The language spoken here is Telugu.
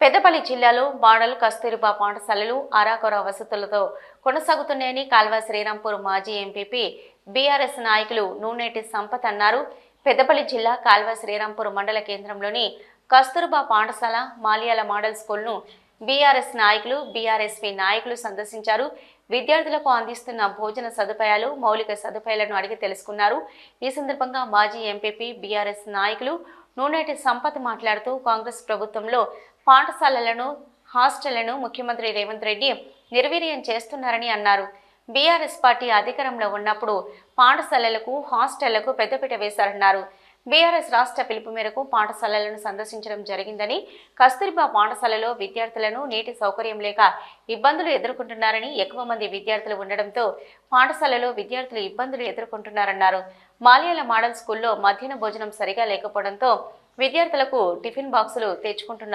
పెద్దపల్లి జిల్లాలో మోడల్ కస్తూరిబా పాఠశాలలు అరాకొర వసతులతో కొనసాగుతున్నాయని కాల్వ శ్రీరాంపూర్ మాజీ ఎంపీపీ బీఆర్ఎస్ నాయకులు నూనెటి సంపత్ అన్నారు. పెద్దపల్లి జిల్లా కాల్వ శ్రీరాంపూర్ మండల కేంద్రంలోని కస్తూరిబా పాఠశాల మాల్యాల మోడల్ స్కూల్ను బీఆర్ఎస్ నాయకులు బీఆర్ఎస్పీ నాయకులు సందర్శించారు. విద్యార్థులకు అందిస్తున్న భోజన సదుపాయాలు మౌలిక సదుపాయాలను అడిగి తెలుసుకున్నారు. ఈ సందర్భంగా మాజీ ఎంపీపీ బీఆర్ఎస్ నాయకులు నూనెటి సంపత్ మాట్లాడుతూ కాంగ్రెస్ ప్రభుత్వంలో పాఠశాలలను హాస్టళ్లను ముఖ్యమంత్రి రేవంత్ రెడ్డి నిర్వీర్యం చేస్తున్నారని అన్నారు. బీఆర్ఎస్ పార్టీ అధికారంలో ఉన్నప్పుడు పాఠశాలలకు హాస్టళ్లకు పెద్దపీట వేశారన్నారు. బీఆర్ఎస్ రాష్ట్ర పిలుపు మేరకు పాఠశాలలను సందర్శించడం జరిగిందని, కస్తూరిబా పాఠశాలలో విద్యార్థులను నీటి సౌకర్యం లేక ఇబ్బందులు ఎదుర్కొంటున్నారని, ఎక్కువ మంది విద్యార్థులు ఉండడంతో పాఠశాలలో విద్యార్థులు ఇబ్బందులు ఎదుర్కొంటున్నారన్నారు. మాల్యాల మోడల్ స్కూల్లో మధ్యాహ్న భోజనం సరిగా లేకపోవడంతో విద్యార్థులకు టిఫిన్ బాక్సులు తెచ్చుకుంటున్నారు.